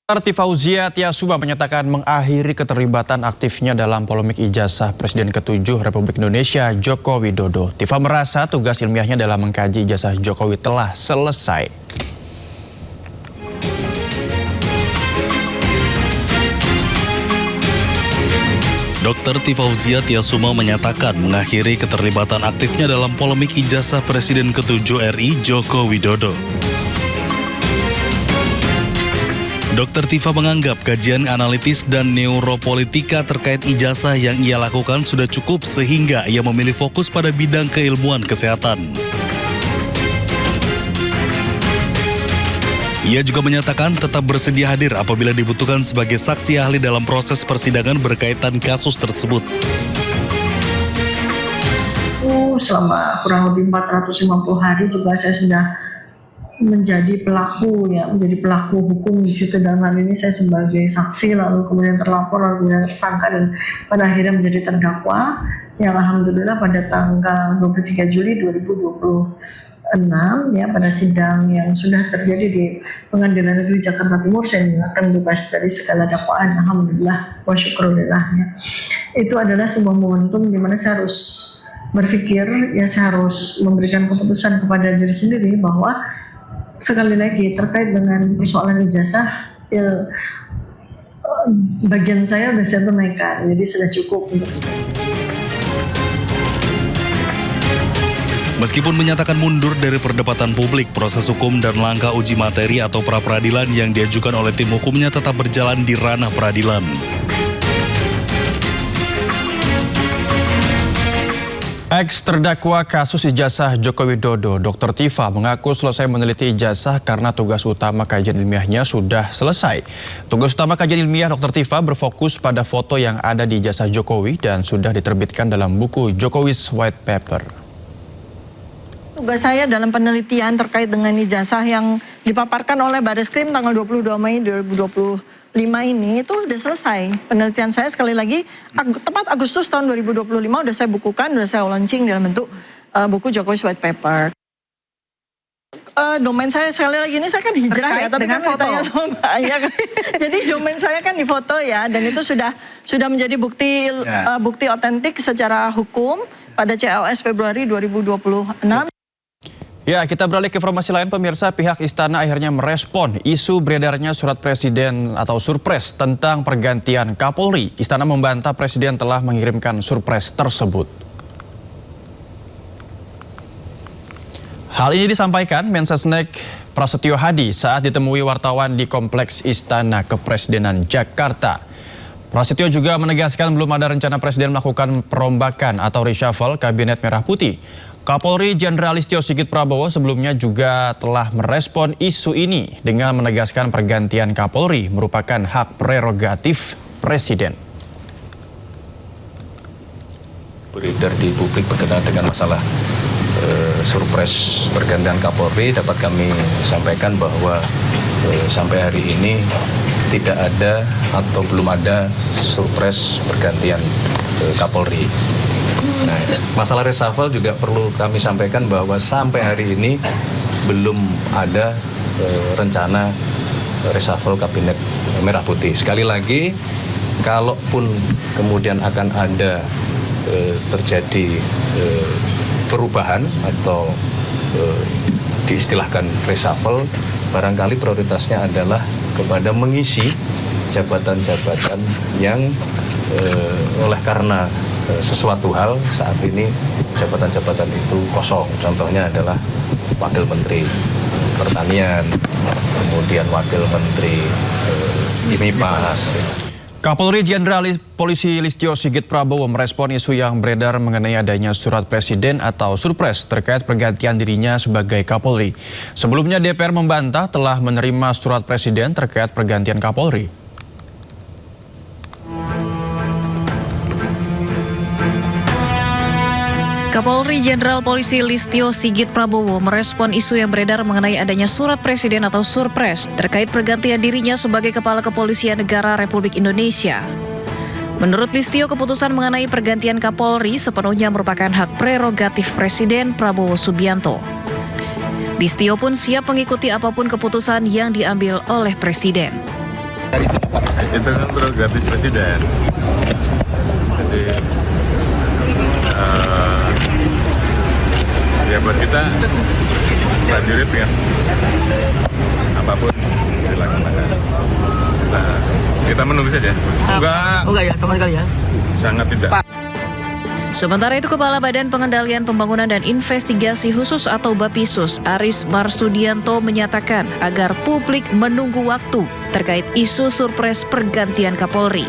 Dr. Fauzia Tiasuma menyatakan mengakhiri keterlibatan aktifnya dalam polemik ijazah Presiden ke-7 Republik Indonesia Joko Widodo. Tifa merasa tugas ilmiahnya dalam mengkaji ijazah Jokowi telah selesai. Dr. Fauzia Tiasuma menyatakan mengakhiri keterlibatan aktifnya dalam polemik ijazah Presiden ke-7 RI Joko Widodo. Dr. Tifa menganggap kajian analitis dan neuropolitika terkait ijazah yang ia lakukan sudah cukup sehingga ia memilih fokus pada bidang keilmuan kesehatan. Ia juga menyatakan tetap bersedia hadir apabila dibutuhkan sebagai saksi ahli dalam proses persidangan berkaitan kasus tersebut. Selama kurang lebih 450 hari juga saya sudah menjadi pelaku hukum di situ. Dalam hal ini saya sebagai saksi, lalu kemudian terlapor, lalu kemudian tersangka, dan pada akhirnya menjadi terdakwa yang alhamdulillah pada tanggal 23 Juli 2026 pada sidang yang sudah terjadi di Pengadilan Negeri Jakarta Timur, saya akan bebas dari segala dakwaan, alhamdulillah wa syukurillah. Itu adalah sebuah momentum di mana saya harus berpikir, saya harus memberikan keputusan kepada diri sendiri bahwa sekali lagi terkait dengan persoalan ijazah, bagian saya sudah saya tunaikan, jadi sudah cukup untuk saya. Meskipun menyatakan mundur dari perdebatan publik, proses hukum dan langkah uji materi atau pra-peradilan yang diajukan oleh tim hukumnya tetap berjalan di ranah peradilan. Ex-terdakwa kasus ijazah Joko Widodo, Dr. Tifa mengaku selesai meneliti ijazah karena tugas utama kajian ilmiahnya sudah selesai. Tugas utama kajian ilmiah Dr. Tifa berfokus pada foto yang ada di ijazah Jokowi dan sudah diterbitkan dalam buku Jokowi's White Paper. Tugas saya dalam penelitian terkait dengan ijazah yang dipaparkan oleh Bareskrim tanggal 22 Mei 2025 ini itu sudah selesai. Penelitian saya sekali lagi tepat Agustus tahun 2025 sudah saya bukukan, sudah saya launching dalam bentuk buku Jokowi's White Paper. Domain saya sekali lagi ini saya kan hijrah terkait ya, tapi dengan kan foto. Ya, kan. Jadi domain saya kan di foto ya, dan itu sudah menjadi bukti otentik secara hukum pada CLS Februari 2026. Ya, kita beralih ke informasi lain, pemirsa. Pihak Istana akhirnya merespon isu beredarnya surat Presiden atau surpres tentang pergantian Kapolri. Istana membantah Presiden telah mengirimkan surpres tersebut. Hal ini disampaikan Mensesnek Prasetyo Hadi saat ditemui wartawan di Kompleks Istana Kepresidenan Jakarta. Prasetyo juga menegaskan belum ada rencana Presiden melakukan perombakan atau reshuffle Kabinet Merah Putih. Kapolri Jenderal Listio Sigit Prabowo sebelumnya juga telah merespon isu ini dengan menegaskan pergantian Kapolri merupakan hak prerogatif Presiden. Beredar di publik berkenaan dengan masalah surpres pergantian Kapolri, dapat kami sampaikan bahwa sampai hari ini tidak ada atau belum ada surpres pergantian Kapolri. Nah, masalah reshuffle juga perlu kami sampaikan bahwa sampai hari ini belum ada rencana reshuffle Kabinet Merah Putih. Sekali lagi, kalaupun kemudian akan ada terjadi perubahan atau diistilahkan reshuffle, barangkali prioritasnya adalah kepada mengisi jabatan-jabatan yang oleh karena sesuatu hal saat ini jabatan-jabatan itu kosong. Contohnya adalah Wakil Menteri Pertanian, kemudian Wakil Menteri IMIPAS. Kapolri Jenderal Polisi Listio Sigit Prabowo merespon isu yang beredar mengenai adanya surat Presiden atau surpres terkait pergantian dirinya sebagai Kapolri. Sebelumnya DPR membantah telah menerima surat Presiden terkait pergantian Kapolri. Kapolri Jenderal Polisi Listio Sigit Prabowo merespon isu yang beredar mengenai adanya surat Presiden atau surpres terkait pergantian dirinya sebagai Kepala Kepolisian Negara Republik Indonesia. Menurut Listio, keputusan mengenai pergantian Kapolri sepenuhnya merupakan hak prerogatif Presiden Prabowo Subianto. Listio pun siap mengikuti apapun keputusan yang diambil oleh Presiden. Itu kan prerogatif presiden. Jadi ya buat kita prajurit kan apapun dilaksanakan. Kita menunggu saja. Enggak ya sama sekali ya. Sangat tidak. Sementara itu, Kepala Badan Pengendalian Pembangunan dan Investigasi Khusus atau BAPISUS, Aris Marsudianto menyatakan agar publik menunggu waktu terkait isu surprise pergantian Kapolri.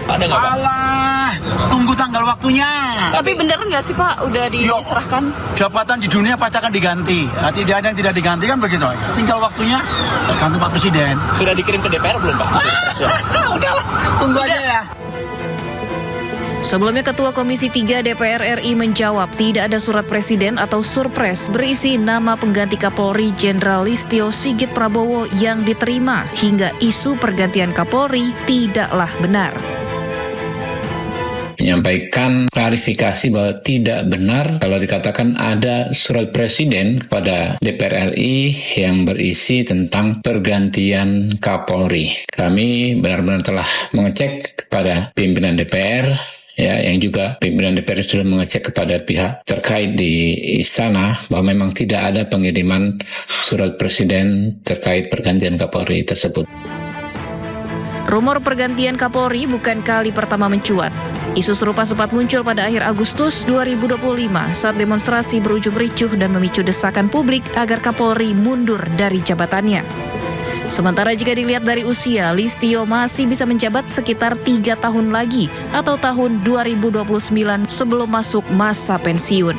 Alah, tunggu tanggal waktunya. Tapi bener nggak sih Pak, udah diserahkan? Jabatan di dunia pasti akan diganti. Tidak ada yang tidak diganti kan begitu. Tinggal waktunya tergantung Pak Presiden. Sudah dikirim ke DPR belum Pak? Udahlah, tunggu aja ya. Sebelumnya, Ketua Komisi 3 DPR RI menjawab tidak ada surat presiden atau surpres berisi nama pengganti Kapolri Jenderal Listio Sigit Prabowo yang diterima hingga isu pergantian Kapolri tidaklah benar. Menyampaikan klarifikasi bahwa tidak benar kalau dikatakan ada surat presiden kepada DPR RI yang berisi tentang pergantian Kapolri. Kami benar-benar telah mengecek kepada pimpinan DPR, ya, yang juga pimpinan DPR sudah mengecek kepada pihak terkait di istana bahwa memang tidak ada pengiriman surat presiden terkait pergantian Kapolri tersebut. Rumor pergantian Kapolri bukan kali pertama mencuat. Isu serupa sempat muncul pada akhir Agustus 2025 saat demonstrasi berujung ricuh dan memicu desakan publik agar Kapolri mundur dari jabatannya. Sementara jika dilihat dari usia, Listio masih bisa menjabat sekitar 3 tahun lagi atau tahun 2029 sebelum masuk masa pensiun.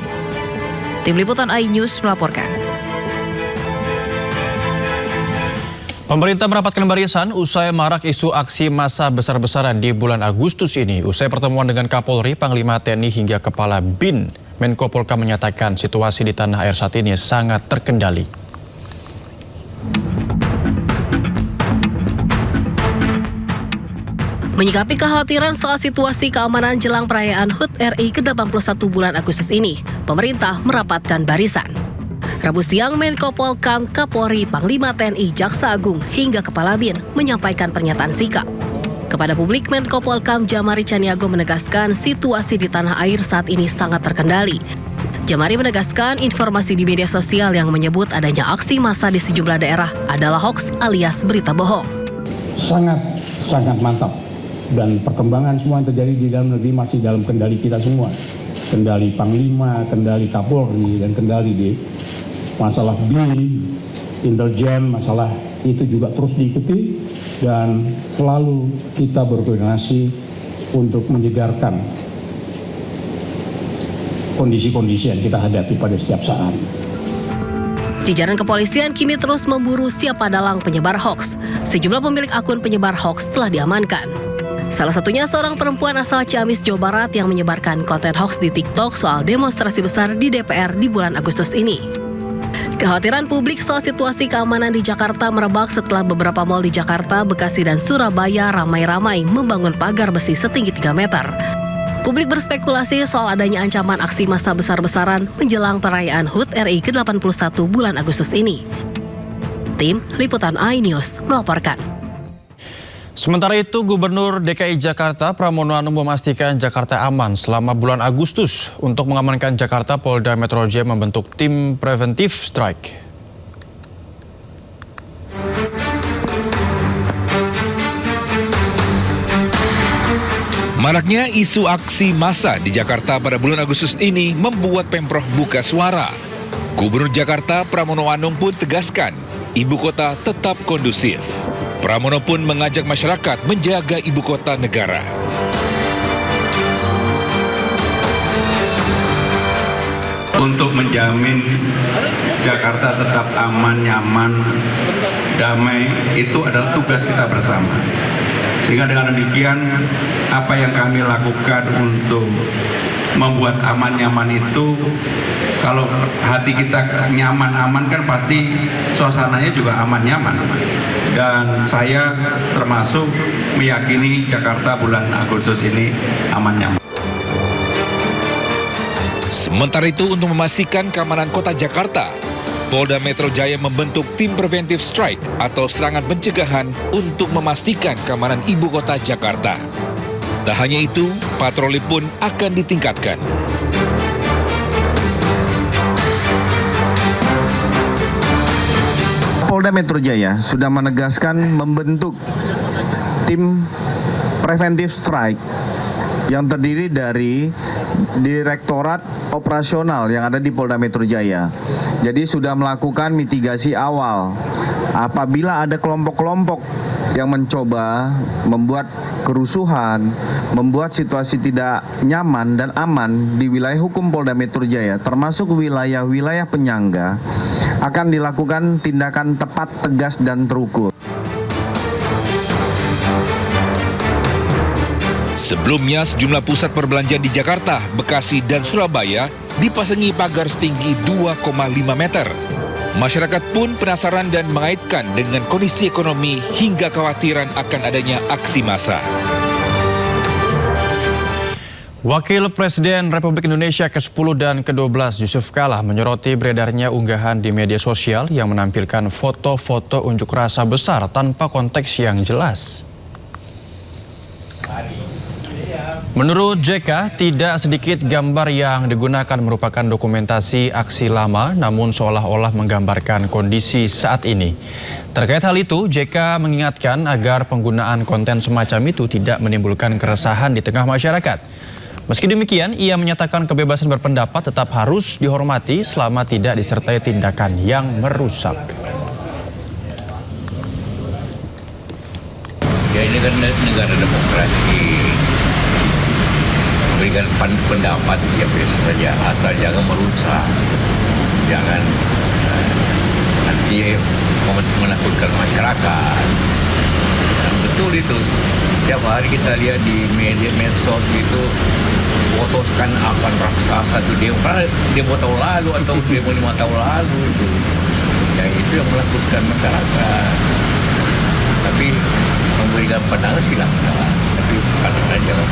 Tim Liputan iNews melaporkan. Pemerintah merapatkan barisan usai marak isu aksi massa besar-besaran di bulan Agustus ini. Usai pertemuan dengan Kapolri, Panglima TNI hingga Kepala BIN, Menko Polhukam menyatakan situasi di tanah air saat ini sangat terkendali. Menyikapi kekhawatiran soal situasi keamanan jelang perayaan HUT RI ke-81 bulan Agustus ini, pemerintah merapatkan barisan. Rabu siang, Menko Polhukam, Kapolri, Panglima TNI, Jaksa Agung, hingga Kepala BIN menyampaikan pernyataan sikap. Kepada publik, Menko Polhukam Jamari Caniago menegaskan situasi di tanah air saat ini sangat terkendali. Jamari menegaskan informasi di media sosial yang menyebut adanya aksi massa di sejumlah daerah adalah hoaks alias berita bohong. Sangat mantap. Dan perkembangan semua yang terjadi di dalam negeri masih dalam kendali kita semua. Kendali Panglima, kendali Kapolri, dan kendali di masalah BIN, intelijen, masalah itu juga terus diikuti dan selalu kita berkoordinasi untuk menyegarkan kondisi-kondisi yang kita hadapi pada setiap saat. Jajaran kepolisian kini terus memburu siapa dalang penyebar hoaks. Sejumlah pemilik akun penyebar hoaks telah diamankan. Salah satunya seorang perempuan asal Ciamis, Jawa Barat yang menyebarkan konten hoaks di TikTok soal demonstrasi besar di DPR di bulan Agustus ini. Kekhawatiran publik soal situasi keamanan di Jakarta merebak setelah beberapa mal di Jakarta, Bekasi, dan Surabaya ramai-ramai membangun pagar besi setinggi 3 meter. Publik berspekulasi soal adanya ancaman aksi massa besar-besaran menjelang perayaan HUT RI ke-81 bulan Agustus ini. Tim Liputan iNews melaporkan. Sementara itu, Gubernur DKI Jakarta Pramono Anung memastikan Jakarta aman selama bulan Agustus. Untuk mengamankan Jakarta, Polda Metro Jaya membentuk tim preventif strike. Maraknya isu aksi massa di Jakarta pada bulan Agustus ini membuat Pemprov buka suara. Gubernur Jakarta Pramono Anung pun tegaskan, ibu kota tetap kondusif. Pramono pun mengajak masyarakat menjaga ibu kota negara. Untuk menjamin Jakarta tetap aman, nyaman, damai, itu adalah tugas kita bersama. Sehingga dengan demikian, apa yang kami lakukan untuk membuat aman, nyaman itu, kalau hati kita nyaman, aman kan pasti suasananya juga aman, nyaman. Dan saya termasuk meyakini Jakarta bulan Agustus ini aman, nyaman. Sementara itu, untuk memastikan keamanan kota Jakarta, Polda Metro Jaya membentuk tim preventive strike atau serangan pencegahan untuk memastikan keamanan ibu kota Jakarta. Tak hanya itu, patroli pun akan ditingkatkan. Polda Metro Jaya sudah menegaskan membentuk tim preventive strike yang terdiri dari Direktorat Operasional yang ada di Polda Metro Jaya. Jadi sudah melakukan mitigasi awal. Apabila ada kelompok-kelompok yang mencoba membuat kerusuhan, membuat situasi tidak nyaman dan aman di wilayah hukum Polda Metro Jaya, termasuk wilayah-wilayah penyangga, akan dilakukan tindakan tepat, tegas, dan terukur. Sebelumnya, sejumlah pusat perbelanjaan di Jakarta, Bekasi, dan Surabaya dipasangi pagar setinggi 2,5 meter. Masyarakat pun penasaran dan mengaitkan dengan kondisi ekonomi hingga kekhawatiran akan adanya aksi massa. Wakil Presiden Republik Indonesia ke-10 dan ke-12 Yusuf Kala menyoroti beredarnya unggahan di media sosial yang menampilkan foto-foto unjuk rasa besar tanpa konteks yang jelas. Menurut JK, tidak sedikit gambar yang digunakan merupakan dokumentasi aksi lama namun seolah-olah menggambarkan kondisi saat ini. Terkait hal itu, JK mengingatkan agar penggunaan konten semacam itu tidak menimbulkan keresahan di tengah masyarakat. Meski demikian, ia menyatakan kebebasan berpendapat tetap harus dihormati selama tidak disertai tindakan yang merusak. Ya, ini kan negara demokrasi. Memberikan pendapat ya biasa saja, asal jangan merusak, jangan nanti menakutkan masyarakat. Dan betul itu, setiap hari kita lihat di media medsos itu foto akan raksasa itu demo tahun lalu atau demo 5 tahun lalu itu, ya itu yang menakutkan masyarakat. Tapi memberikan pandangan silakan, tapi pandangan jangan